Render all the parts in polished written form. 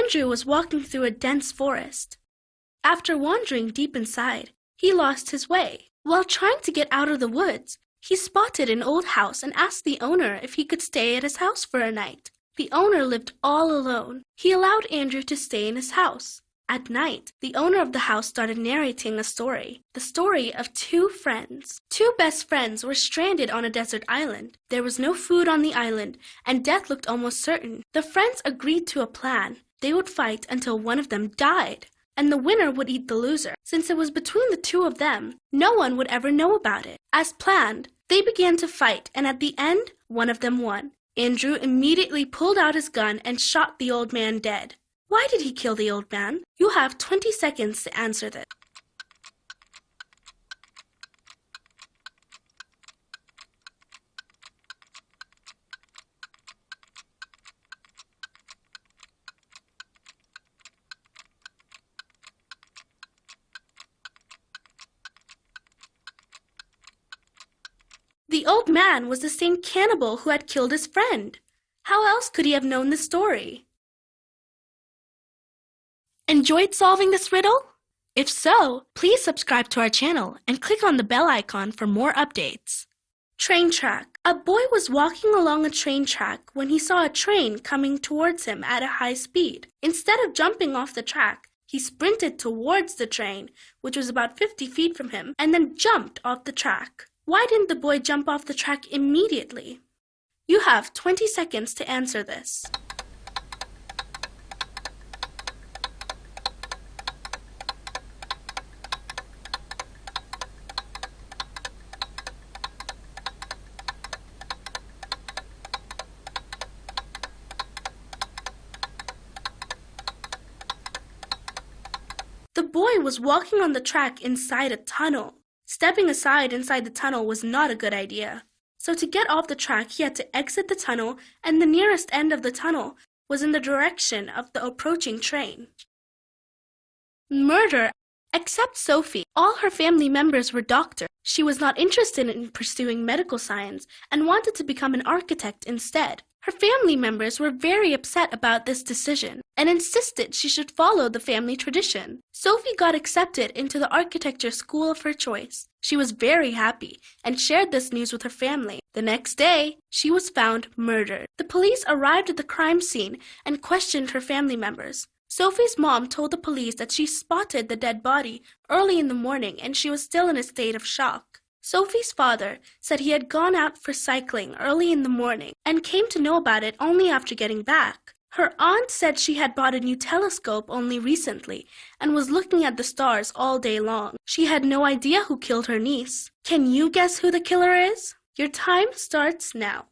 Andrew was walking through a dense forest. After wandering deep inside, he lost his way. While trying to get out of the woods, he spotted an old house and asked the owner if he could stay at his house for a night. The owner lived all alone. He allowed Andrew to stay in his house. At night, the owner of the house started narrating a story. The story of two friends. Two best friends were stranded on a desert island. There was no food on the island, and death looked almost certain. The friends agreed to a plan. They would fight until one of them died, and the winner would eat the loser. Since it was between the two of them, no one would ever know about it. As planned, they began to fight, and at the end, one of them won. Andrew immediately pulled out his gun and shot the old man dead. Why did he kill the old man? You have 20 seconds to answer this. The old man was the same cannibal who had killed his friend. How else could he have known the story? Enjoyed solving this riddle? If so, please subscribe to our channel and click on the bell icon for more updates. Train track. A boy was walking along a train track when he saw a train coming towards him at a high speed. Instead of jumping off the track, he sprinted towards the train, which was about 50 feet from him, and then jumped off the track. Why didn't the boy jump off the track immediately? You have 20 seconds to answer this. The boy was walking on the track inside a tunnel. Stepping aside inside the tunnel was not a good idea. So to get off the track, he had to exit the tunnel, and the nearest end of the tunnel was in the direction of the approaching train. Murder. Except Sophie. All her family members were doctors. She was not interested in pursuing medical science and wanted to become an architect instead. Her family members were very upset about this decision and insisted she should follow the family tradition. Sophie got accepted into the architecture school of her choice. She was very happy and shared this news with her family. The next day, she was found murdered. The police arrived at the crime scene and questioned her family members. Sophie's mom told the police that she spotted the dead body early in the morning and she was still in a state of shock. Sophie's father said he had gone out for cycling early in the morning and came to know about it only after getting back. Her aunt said she had bought a new telescope only recently and was looking at the stars all day long. She had no idea who killed her niece. Can you guess who the killer is? Your time starts now.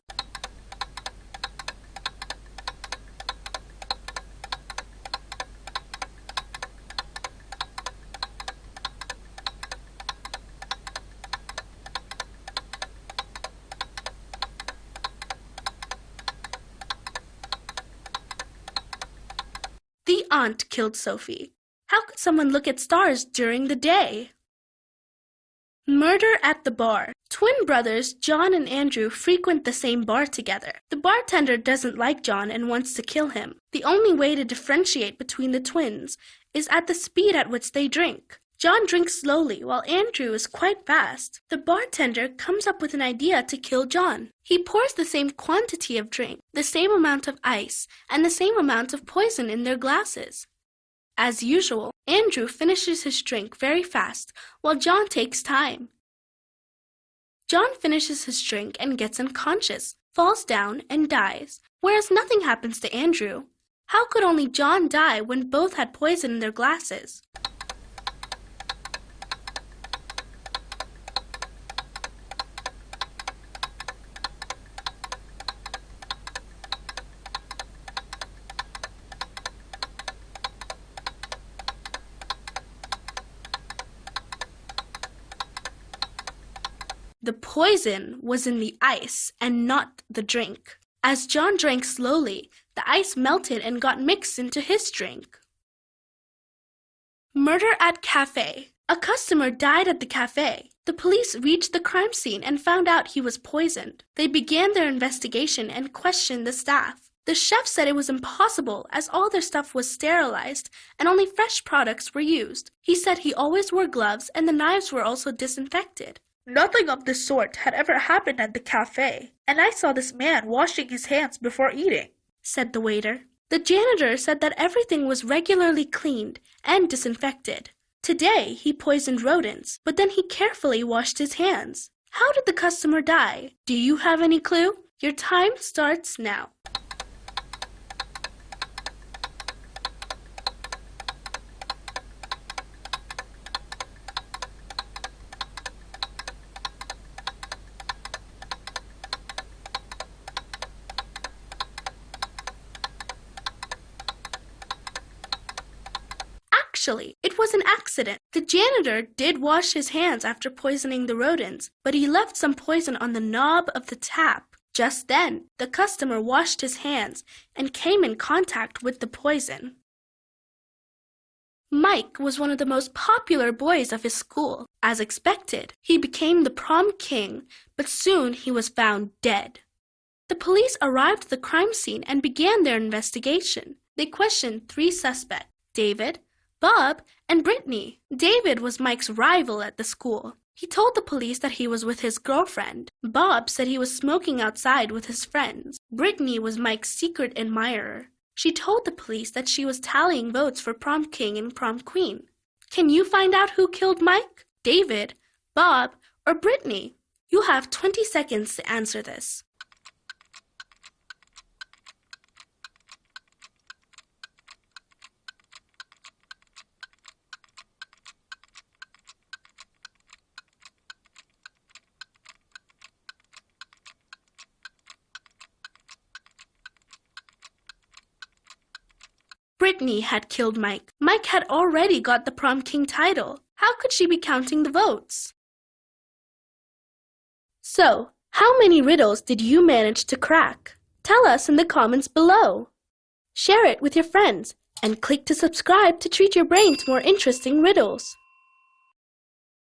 The aunt killed Sophie. How could someone look at stars during the day? Murder at the bar. Twin brothers John and Andrew frequent the same bar together. The bartender doesn't like John and wants to kill him. The only way to differentiate between the twins is at the speed at which they drink. John drinks slowly while Andrew is quite fast. The bartender comes up with an idea to kill John. He pours the same quantity of drink, the same amount of ice, and the same amount of poison in their glasses. As usual, Andrew finishes his drink very fast while John takes time. John finishes his drink and gets unconscious, falls down, and dies, whereas nothing happens to Andrew. How could only John die when both had poison in their glasses? The poison was in the ice and not the drink. As John drank slowly, the ice melted and got mixed into his drink. Murder at cafe. A customer died at the cafe. The police reached the crime scene and found out he was poisoned. They began their investigation and questioned the staff. The chef said it was impossible as all their stuff was sterilized and only fresh products were used. He said he always wore gloves and the knives were also disinfected. Nothing of the sort had ever happened at the cafe, and I saw this man washing his hands before eating, said the waiter. The janitor said that everything was regularly cleaned and disinfected. Today, he poisoned rodents, but then he carefully washed his hands. How did the customer die? Do you have any clue? Your time starts now. Actually, it was an accident. The janitor did wash his hands after poisoning the rodents, but he left some poison on the knob of the tap. Just then, the customer washed his hands and came in contact with the poison. Mike was one of the most popular boys of his school. As expected, he became the prom king, but soon he was found dead. The police arrived at the crime scene and began their investigation. They questioned 3 suspects, David, Bob, and Brittany. David was Mike's rival at the school. He told the police that he was with his girlfriend. Bob said he was smoking outside with his friends. Brittany was Mike's secret admirer. She told the police that she was tallying votes for prom king and prom queen. Can you find out who killed Mike? David, Bob, or Brittany? You have 20 seconds to answer this. Brittany had killed Mike. Mike had already got the prom king title. How could she be counting the votes? So, how many riddles did you manage to crack? Tell us in the comments below. Share it with your friends and click to subscribe to treat your brain to more interesting riddles.